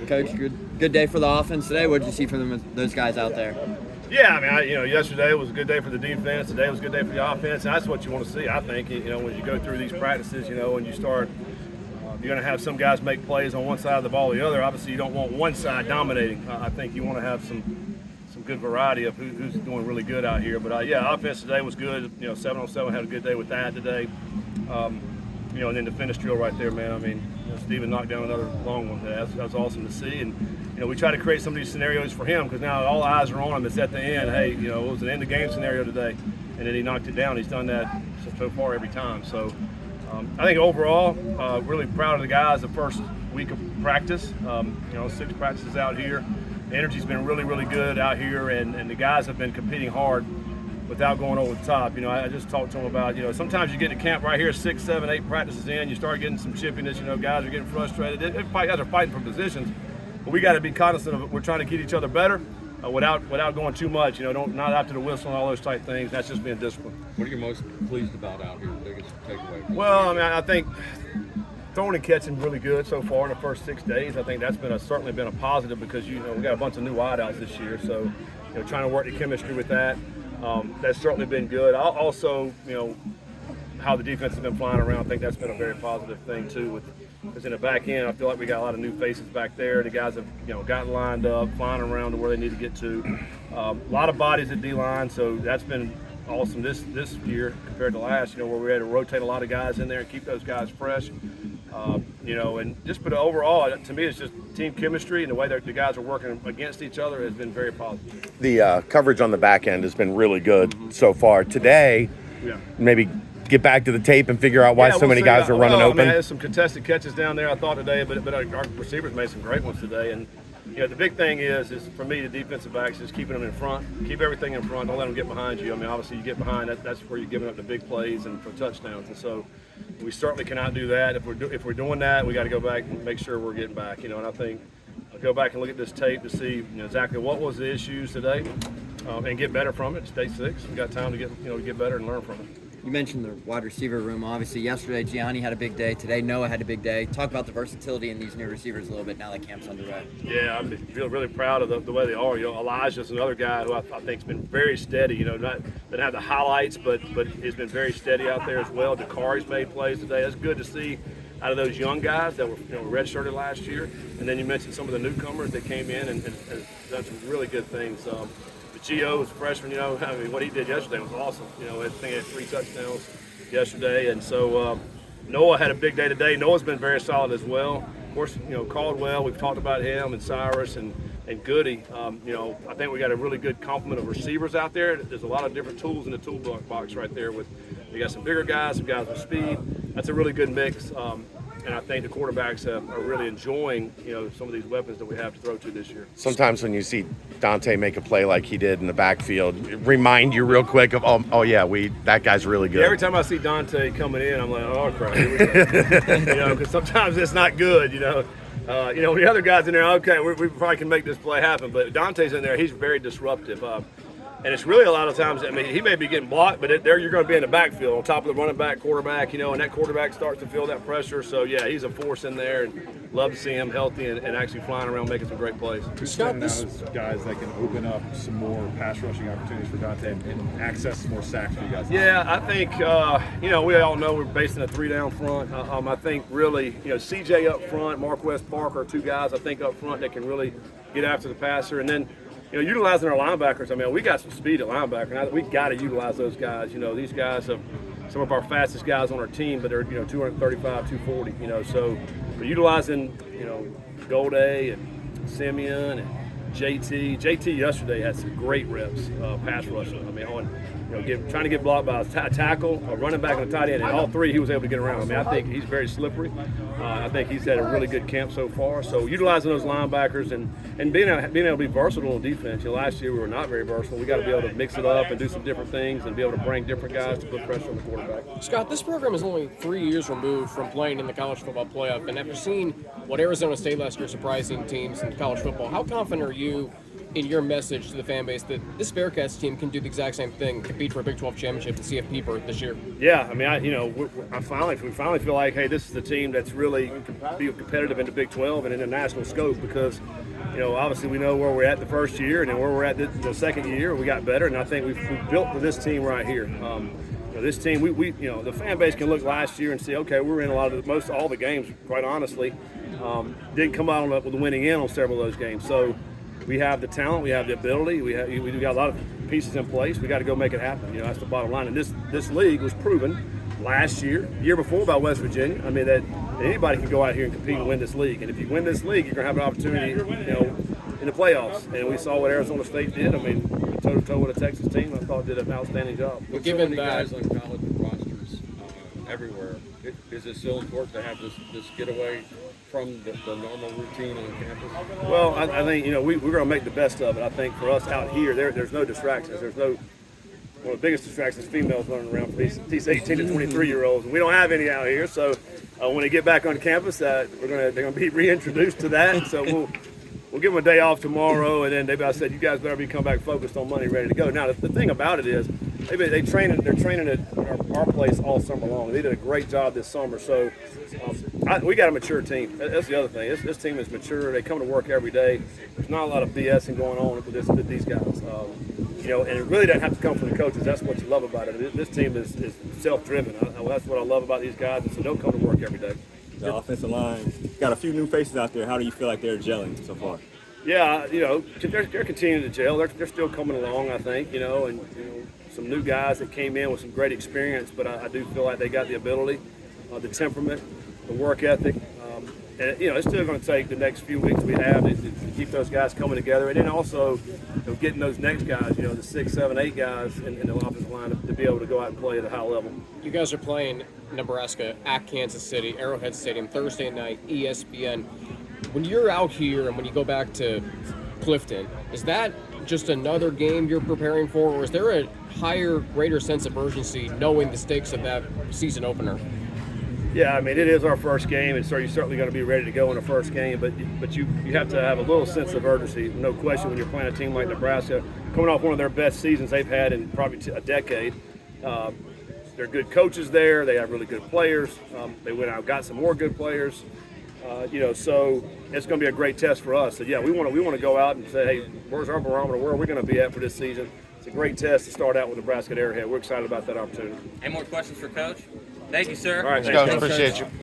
Coach, good day for the offense today. What did you see from those guys out there? Yeah, I mean, yesterday was a good day for the defense. Today was a good day for the offense. And that's what you want to see, I think. When you go through these practices, and you start, you're going to have some guys make plays on one side of the ball or the other. Obviously, you don't want one side dominating. I think you want to have some good variety of who's doing really good out here. But, yeah, offense today was good. 7-on-7 had a good day with that today. And then the finish drill right there, man. I mean, Steven knocked down another long one. That's awesome to see. And, we try to create some of these scenarios for him because now all eyes are on him. It's at the end. Hey, it was an end-of-game scenario today. And then he knocked it down. He's done that so far every time. So I think overall, really proud of the guys the first week of practice. 6 practices out here. The energy's been really, really good out here, and the guys have been competing hard without going over the top. I just talked to them about, sometimes you get to camp right here 6, 7, 8 practices in, you start getting some chippiness, guys are getting frustrated. Guys are fighting for positions, but we got to be cognizant of it. We're trying to get each other better without going too much, not after the whistle and all those type things. That's just being disciplined. What are you most pleased about out here, the biggest takeaway? Well, I think throwing and catching really good so far in the first 6 days. I think that's certainly been a positive because, we got a bunch of new wideouts this year. So, trying to work the chemistry with that. That's certainly been good. Also, how the defense has been flying around, I think that's been a very positive thing too. Because in the back end, I feel like we got a lot of new faces back there. The guys have, gotten lined up, flying around to where they need to get to. A lot of bodies at D-line, so that's been awesome this year compared to last, where we had to rotate a lot of guys in there and keep those guys fresh. But overall, to me, it's just team chemistry and the way that the guys are working against each other has been very positive. The coverage on the back end has been really good so far. Today, maybe get back to the tape and figure out why so many guys are running open. There's some contested catches down there, I thought, today, but our receivers made some great ones today. And the big thing is for me, the defensive backs is keeping them in front, keep everything in front, don't let them get behind you. Obviously, you get behind, that's where you're giving up the big plays and for touchdowns. And so we certainly cannot do that. If we're doing that, we got to go back and make sure we're getting back. And I think I'll go back and look at this tape to see exactly what was the issues today, and get better from it. It's day 6. We got time to get better and learn from it. You mentioned the wide receiver room. Obviously, yesterday Giyahni had a big day. Today Noah had a big day. Talk about the versatility in these new receivers a little bit now that camp's underway. Yeah, I feel really proud of the way they are. Elijah's another guy who I think's been very steady. Doesn't have the highlights, but he's been very steady out there as well. Dakari's made plays today. That's good to see out of those young guys that were redshirted last year. And then you mentioned some of the newcomers that came in and done some really good things. Gio was a freshman, what he did yesterday was awesome. I think he had 3 touchdowns yesterday. And so Noah had a big day today. Noah's been very solid as well. Of course, Caldwell, we've talked about him, and Cyrus and Goody. I think we got a really good complement of receivers out there. There's a lot of different tools in the toolbox right there. You got some bigger guys, some guys with speed. That's a really good mix. And I think the quarterbacks are really enjoying, some of these weapons that we have to throw to this year. Sometimes when you see Dontay make a play like he did in the backfield, remind you real quick of, that guy's really good. Yeah, every time I see Dontay coming in, I'm like, oh crap, here we go. Because sometimes it's not good. When the other guys in there, okay, we probably can make this play happen. But Dontay's in there, he's very disruptive. And it's really a lot of times, he may be getting blocked, but there you're going to be in the backfield on top of the running back, quarterback, and that quarterback starts to feel that pressure. So, yeah, he's a force in there, and love to see him healthy and actually flying around making some great plays. Scott, this guys that can open up some more pass rushing opportunities for Dontay and access some more sacks for you guys. Yeah, I think, we all know we're based in a 3-down front. I think really, CJ up front, Marquaze, Parker are 2 guys I think up front that can really get after the passer. And then, utilizing our linebackers, we got some speed at linebacker. And we got to utilize those guys. These guys are some of our fastest guys on our team, but they're, 235, 240, so we're utilizing, Golday and Simeon and JT. JT yesterday had some great reps, pass rushing. Trying to get blocked by a tackle, a running back, and a tight end, and all 3 he was able to get around. I think he's very slippery. I think he's had a really good camp so far. So utilizing those linebackers and being able to be versatile on defense. Last year we were not very versatile. We got to be able to mix it up and do some different things and be able to bring different guys to put pressure on the quarterback. Scott, this program is only 3 years removed from playing in the college football playoff, and after seeing what Arizona State last year surprising teams in college football, how confident are you in your message to the fan base that this Bearcats team can do the exact same thing, compete for a Big 12 championship and CFP berth this year? Yeah, I mean, we finally feel like, hey, this is the team that's really be competitive in the Big 12 and in the national scope because, obviously we know where we're at the first year and then where we're at the second year. We got better, and I think we've built for this team right here. This team, the fan base can look last year and see, okay, we were in most all the games, quite honestly. Didn't come out with a winning end on several of those games. So we have the talent, we have the ability, we got a lot of pieces in place. We got to go make it happen. That's the bottom line. And this league was proven last year, year before by West Virginia. I mean that anybody can go out here and compete and win this league. And if you win this league, you're going to have an opportunity, in the playoffs. And we saw what Arizona State did. I mean, toe-to-toe with a Texas team, I thought did an outstanding job. With so many guys on college rosters everywhere, is it still important to have this getaway from the normal routine on campus? Well, I think, we're going to make the best of it. I think for us out here, there's no distractions. One of the biggest distractions is females running around for these 18 to 23-year-olds, and we don't have any out here. So when they get back on campus, they're going to be reintroduced to that. So we'll give them a day off tomorrow, and then I said, you guys better come back focused on money, ready to go. Now, the thing about it is, they're training at our place all summer long. They did a great job this summer. So we got a mature team. That's the other thing. This team is mature. They come to work every day. There's not a lot of BSing going on with these guys. And it really doesn't have to come from the coaches. That's what you love about it. This team is self-driven. That's what I love about these guys. And so they'll come to work every day. The offensive line got a few new faces out there. How do you feel like they're gelling so far? Yeah, they're continuing to gel. They're still coming along, I think. And some new guys that came in with some great experience. But I do feel like they got the ability, the temperament, the work ethic. And it's still going to take the next few weeks we have to keep those guys coming together, and then also getting those next guys, the 6, 7, 8 guys in the offensive line to be able to go out and play at a high level. You guys are playing Nebraska at Kansas City, Arrowhead Stadium, Thursday night, ESPN. When you're out here and when you go back to Clifton, is that just another game you're preparing for, or is there a higher, greater sense of urgency knowing the stakes of that season opener? Yeah, I mean, it is our first game, and so you're certainly going to be ready to go in the first game, but you have to have a little sense of urgency, no question, when you're playing a team like Nebraska, coming off one of their best seasons they've had in probably a decade. They're good coaches there. They have really good players. They went out, got some more good players. So it's going to be a great test for us. So yeah, we want to go out and say, hey, where's our barometer? Where are we going to be at for this season? It's a great test to start out with Nebraska at Arrowhead. We're excited about that opportunity. Any more questions for Coach? Thank you, sir. All right, Coach, appreciate you.